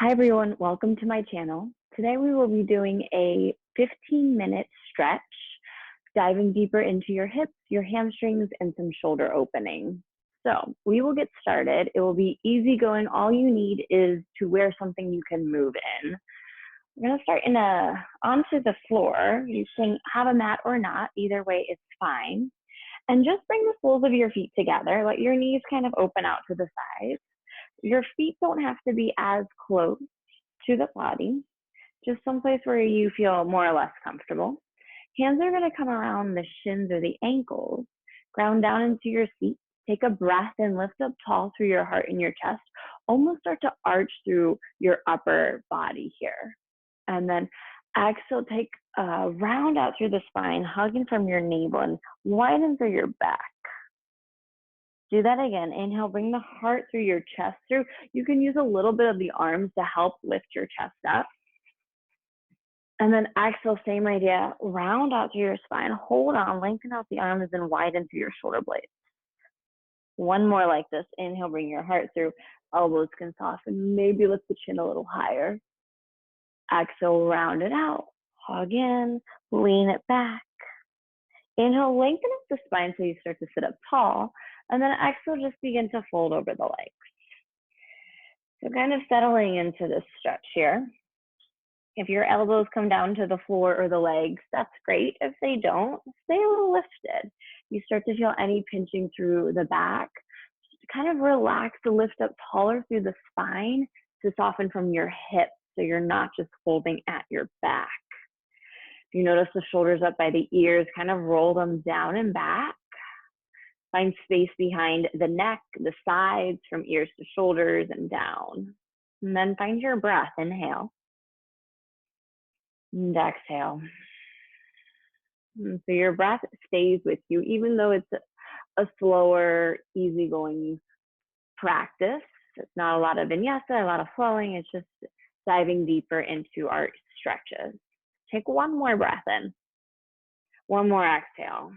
Hi everyone, welcome to my channel. Today we will be doing a 15-minute stretch, diving deeper into your hips, your hamstrings, and some shoulder opening. So we will get started. It will be easy going. All you need is to wear something you can move in. We're gonna start onto the floor. You can have a mat or not, either way it's fine. And just bring the soles of your feet together. Let your knees kind of open out to the sides. Your feet don't have to be as close to the body, just someplace where you feel more or less comfortable. Hands are going to come around the shins or the ankles, ground down into your seat. Take a breath and lift up tall through your heart and your chest. Almost start to arch through your upper body here. And then exhale, take a round out through the spine, hugging from your navel and widen through your back. Do that again. Inhale, bring the heart through your chest through. You can use a little bit of the arms to help lift your chest up. And then exhale, same idea. Round out through your spine. Hold on, lengthen out the arms and widen through your shoulder blades. One more like this. Inhale, bring your heart through. Elbows can soften. Maybe lift the chin a little higher. Exhale, round it out. Hug in, lean it back. Inhale, lengthen up the spine so you start to sit up tall. And then exhale, just begin to fold over the legs. So kind of settling into this stretch here. If your elbows come down to the floor or the legs, that's great. If they don't, stay a little lifted. You start to feel any pinching through the back. Just kind of relax to lift up taller through the spine to soften from your hips so you're not just folding at your back. If you notice the shoulders up by the ears, kind of roll them down and back. Find space behind the neck, the sides, from ears to shoulders and down. And then find your breath. Inhale. And exhale. And so your breath stays with you, even though it's a slower, easygoing practice. It's not a lot of vinyasa, a lot of flowing. It's just diving deeper into our stretches. Take one more breath in. One more exhale.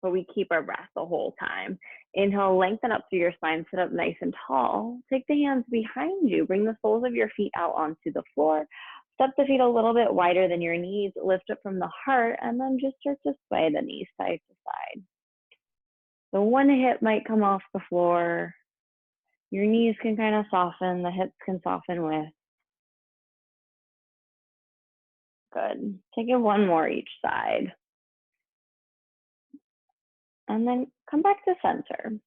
But we keep our breath the whole time. Inhale, lengthen up through your spine, sit up nice and tall. Take the hands behind you. Bring the soles of your feet out onto the floor. Step the feet a little bit wider than your knees. Lift up from the heart, and then just start to sway the knees side to side. So one hip might come off the floor. Your knees can kind of soften. The hips can soften with. Good. Take it one more each side. And then come back to center.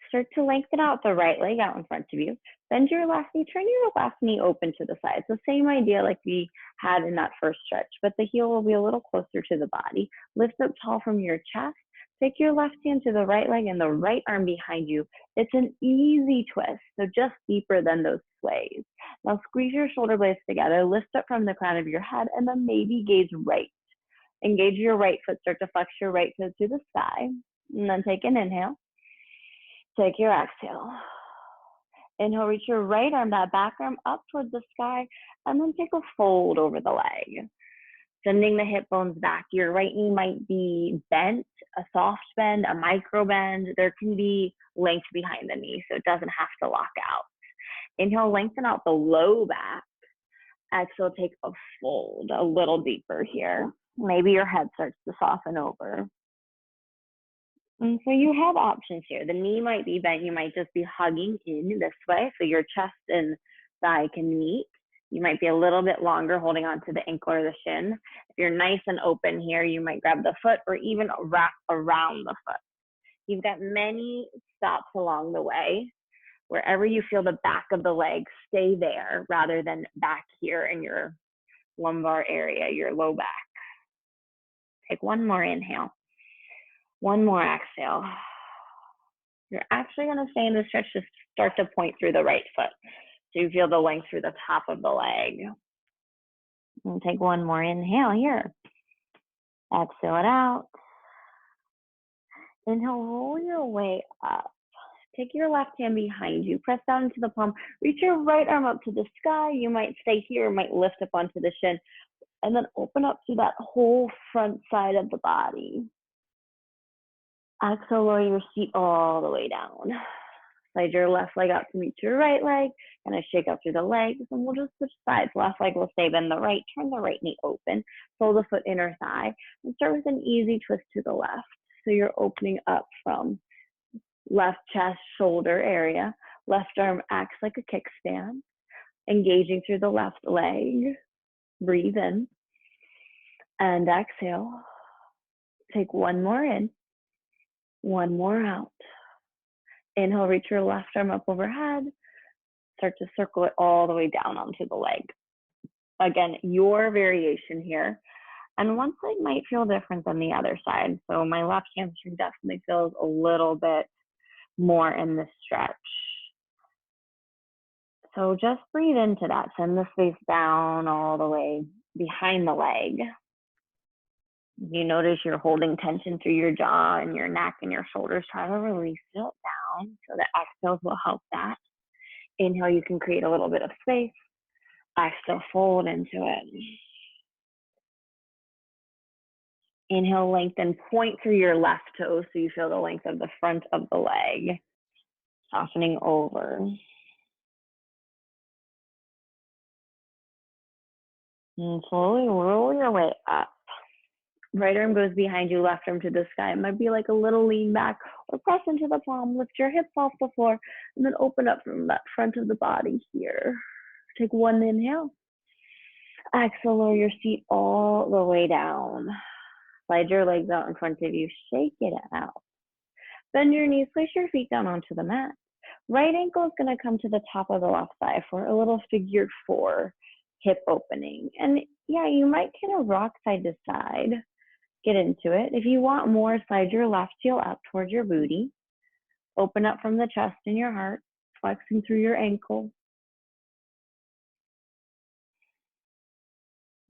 Start to lengthen out the right leg out in front of you. Bend your left knee, turn your left knee open to the side. So same idea like we had in that first stretch, but the heel will be a little closer to the body. Lift up tall from your chest. Take your left hand to the right leg and the right arm behind you. It's an easy twist, so just deeper than those sways. Now squeeze your shoulder blades together, lift up from the crown of your head, and then maybe gaze right. Engage your right foot, start to flex your right toe to the sky. And then take an inhale. Take your exhale. Inhale, reach your right arm, that back arm up towards the sky, and then take a fold over the leg. Sending the hip bones back. Your right knee might be bent, a soft bend, a micro bend. There can be length behind the knee, so it doesn't have to lock out. Inhale, lengthen out the low back. Exhale, take a fold a little deeper here. Maybe your head starts to soften over. And so you have options here. The knee might be bent. You might just be hugging in this way, so your chest and thigh can meet. You might be a little bit longer holding onto the ankle or the shin. If you're nice and open here, you might grab the foot or even wrap around the foot. You've got many stops along the way. Wherever you feel the back of the leg, stay there rather than back here in your lumbar area, your low back. Take one more inhale. One more exhale. You're actually going to stay in the stretch to start to point through the right foot. So you feel the length through the top of the leg. And take one more inhale here. Exhale it out. Inhale, roll your way up. Take your left hand behind you. Press down into the palm. Reach your right arm up to the sky. You might stay here, might lift up onto the shin. And then open up to that whole front side of the body. Exhale, lower your seat all the way down. Slide your left leg out to meet your right leg, kind of shake out through the legs, and we'll just switch sides. Left leg will stay, bend the right, turn the right knee open, pull the foot inner thigh, and start with an easy twist to the left. So you're opening up from left chest, shoulder area. Left arm acts like a kickstand, engaging through the left leg. Breathe in and exhale. Take one more in, one more out. Inhale, reach your left arm up overhead. Start to circle it all the way down onto the leg. Again, your variation here. And one side might feel different than the other side. So my left hamstring definitely feels a little bit more in this stretch. So just breathe into that. Send the space down all the way behind the leg. You notice you're holding tension through your jaw and your neck and your shoulders. Try to release it down. So the exhales will help that. Inhale, you can create a little bit of space. Exhale, fold into it. Inhale, lengthen, point through your left toe so you feel the length of the front of the leg. Softening over. And slowly roll your way up. Right arm goes behind you, left arm to the sky. It might be like a little lean back or press into the palm. Lift your hips off the floor and then open up from that front of the body here. Take one inhale. Exhale, lower your seat all the way down. Slide your legs out in front of you. Shake it out. Bend your knees. Place your feet down onto the mat. Right ankle is going to come to the top of the left thigh for a little figure four hip opening. And yeah, you might kind of rock side to side. Get into it. If you want more, slide your left heel up towards your booty. Open up from the chest and your heart, flexing through your ankle.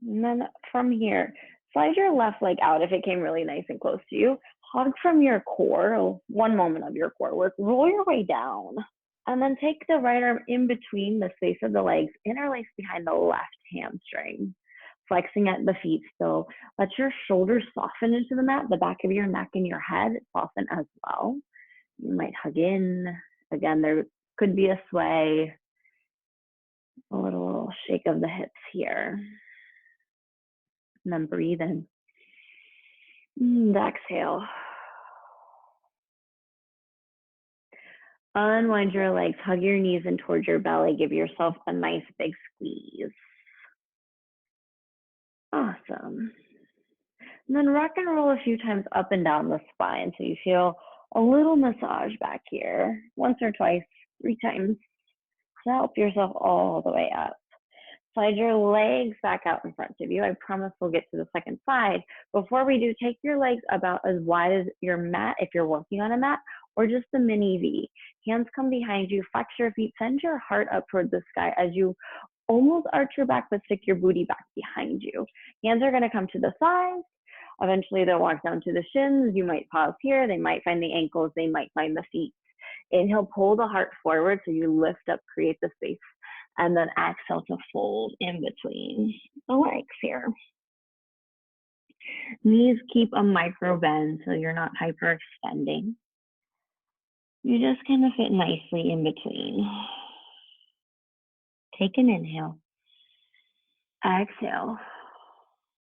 And then from here, slide your left leg out if it came really nice and close to you. Hug from your core, one moment of your core work. Roll your way down. And then take the right arm in between the space of the legs, interlace behind the left hamstring. Flexing at the feet still. Let your shoulders soften into the mat, the back of your neck and your head soften as well. You might hug in. Again, there could be a sway, a little shake of the hips here. And then breathe in. And exhale. Unwind your legs, hug your knees in towards your belly. Give yourself a nice big squeeze. Awesome. And then rock and roll a few times up and down the spine so you feel a little massage back here. Once or twice, 3 times to help yourself all the way up. Slide your legs back out in front of you. I promise we'll get to the second side. Before we do, take your legs about as wide as your mat if you're working on a mat, or just a mini V. Hands come behind you, flex your feet, send your heart up toward the sky as you almost arch your back, but stick your booty back behind you. Hands are gonna come to the sides. Eventually they'll walk down to the shins. You might pause here. They might find the ankles. They might find the feet. Inhale, pull the heart forward so you lift up, create the space. And then exhale to fold in between the legs here. Knees keep a micro bend so you're not hyperextending. You just kind of fit nicely in between. Take an inhale. Exhale.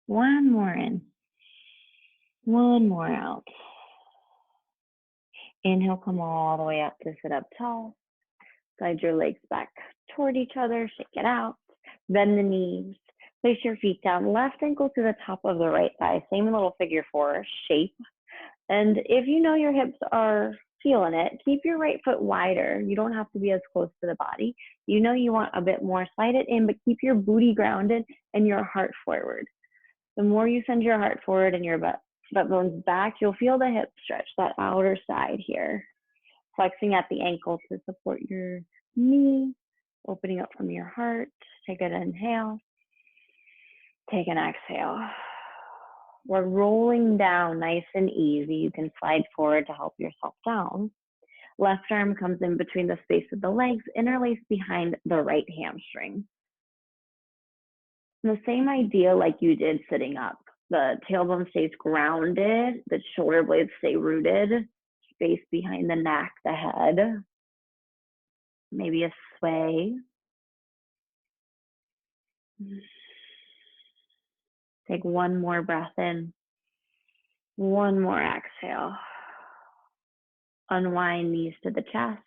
One more in. One more out. Inhale, come all the way up to sit up tall. Slide your legs back toward each other, shake it out. Bend the knees. Place your feet down, left ankle to the top of the right thigh. Same little figure four shape. And if you know your hips are feeling it, keep your right foot wider. You don't have to be as close to the body. You know you want a bit more, slide it in, but keep your booty grounded and your heart forward. The more you send your heart forward and your butt bones back, you'll feel the hip stretch, that outer side here. Flexing at the ankle to support your knee, opening up from your heart. Take an inhale. Take an exhale. We're rolling down nice and easy. You can slide forward to help yourself down. Left arm comes in between the space of the legs, interlace behind the right hamstring. The same idea like you did sitting up. The tailbone stays grounded, the shoulder blades stay rooted, space behind the neck, the head. maybe a sway. Take one more breath in, one more exhale. Unwind knees to the chest.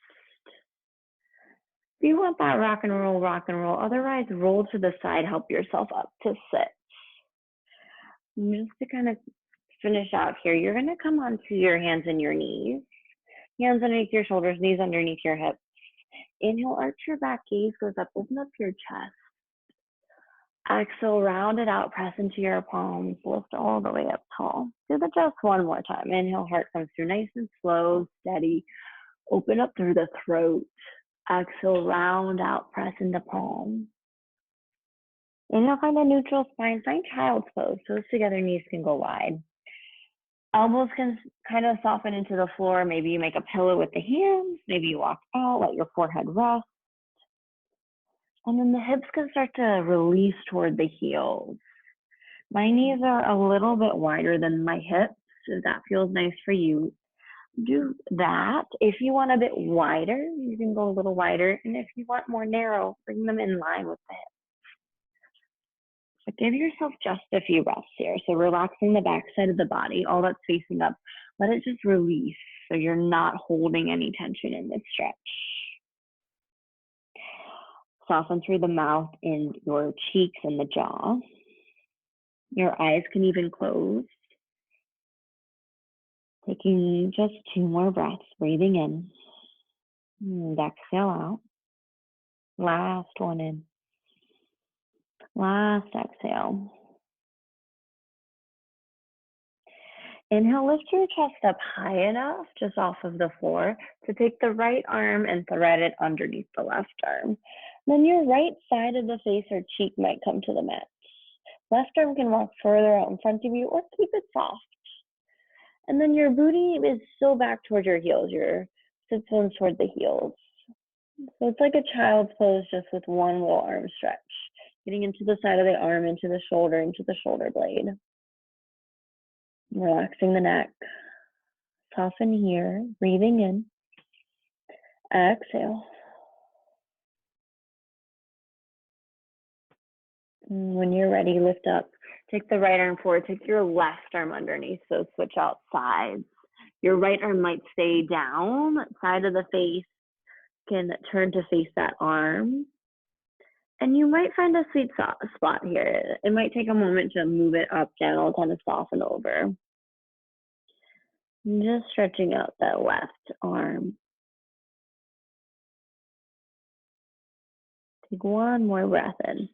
If you want that rock and roll, otherwise roll to the side, help yourself up to sit. And just to kind of finish out here, you're gonna come onto your hands and your knees. Hands underneath your shoulders, knees underneath your hips. Inhale, arch your back, gaze goes up, open up your chest. Exhale, round it out, press into your palms, lift all the way up tall. Do the just one more time. Inhale, heart comes through nice and slow, steady. Open up through the throat. Exhale, round out, press into palms. Inhale, find a neutral spine, find child's pose. Toes together, knees can go wide. Elbows can kind of soften into the floor. Maybe you make a pillow with the hands. Maybe you walk out, let your forehead rest. And then the hips can start to release toward the heels. My knees are a little bit wider than my hips. If that feels nice for you, do that. If you want a bit wider, you can go a little wider. And if you want more narrow, bring them in line with the hips. But give yourself just a few breaths here. So relaxing the back side of the body, all that's facing up, let it just release so you're not holding any tension in this stretch. Soften through the mouth in your cheeks and the jaw. Your eyes can even close. Taking just 2 more breaths, breathing in and exhale out. Last one in. Last exhale. Inhale, lift your chest up high enough, just off of the floor, to take the right arm and thread it underneath the left arm. Then your right side of the face or cheek might come to the mat. Left arm can walk further out in front of you or keep it soft. And then your booty is still back towards your heels, your sit bones toward the heels. So it's like a child's pose just with one little arm stretch. Getting into the side of the arm, into the shoulder blade. Relaxing the neck. Soften here, breathing in. Exhale. And when you're ready, lift up. Take the right arm forward. Take your left arm underneath. So switch out sides. Your right arm might stay down. Side of the face can turn to face that arm. And you might find a sweet spot here. It might take a moment to move it up, down, kind of soften over. Just stretching out that left arm. Take one more breath in.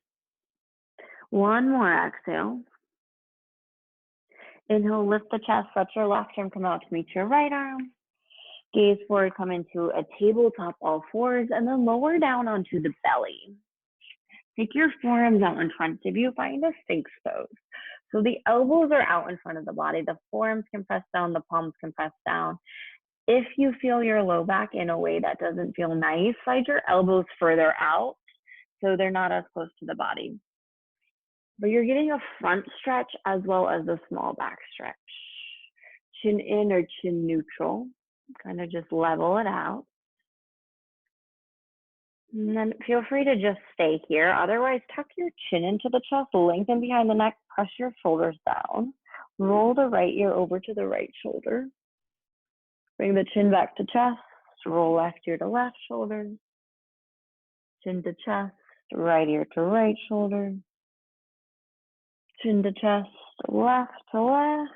One more exhale. Inhale, lift the chest, let your left arm come out to meet your right arm. Gaze forward, come into a tabletop, all fours, and then lower down onto the belly. Take your forearms out in front of you, find a sphinx pose. So the elbows are out in front of the body, the forearms can press down, the palms can press down. If you feel your low back in a way that doesn't feel nice, slide your elbows further out so they're not as close to the body. But you're getting a front stretch as well as a small back stretch. Chin in or chin neutral, kind of just level it out. And then feel free to just stay here. Otherwise, tuck your chin into the chest, lengthen behind the neck, press your shoulders down. Roll the right ear over to the right shoulder. Bring the chin back to chest, roll left ear to left shoulder. Chin to chest, right ear to right shoulder. Chin to chest, left to left.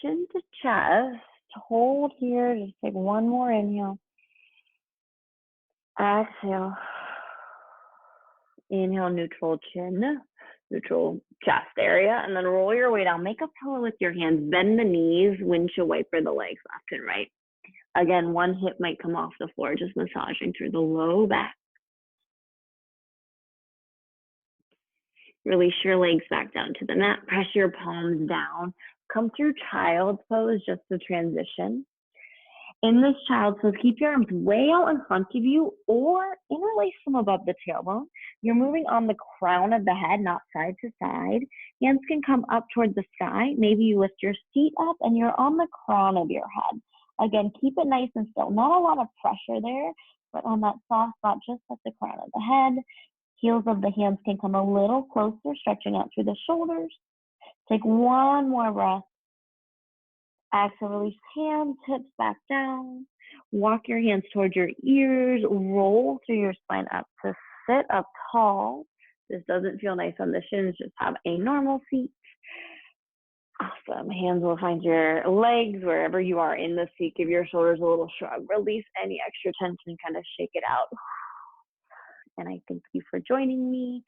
Chin to chest, hold here, just take one more inhale. Exhale. Inhale, neutral chin, neutral chest area, and then roll your way down. Make a pillow with your hands, bend the knees, windshield wiper the legs left and right. Again, one hip might come off the floor, just massaging through the low back. Release your legs back down to the mat, press your palms down. Come through child's pose just to transition. In this child's pose, keep your arms way out in front of you or interlace them above the tailbone. You're moving on the crown of the head, not side to side. Hands can come up toward the sky. Maybe you lift your feet up and you're on the crown of your head. Again, keep it nice and still. Not a lot of pressure there, but on that soft spot just at the crown of the head. Heels of the hands can come a little closer, stretching out through the shoulders. Take one more breath. Exhale, release hands, hips back down. Walk your hands towards your ears. Roll through your spine up to sit up tall. This doesn't feel nice on the shins. Just have a normal seat. Awesome. Hands will find your legs wherever you are in the seat. Give your shoulders a little shrug. Release any extra tension. Kind of shake it out. And I thank you for joining me.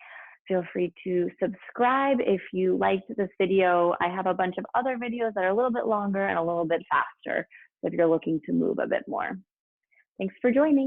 Feel free to subscribe if you liked this video. I have a bunch of other videos that are a little bit longer and a little bit faster, so if you're looking to move a bit more. Thanks for joining.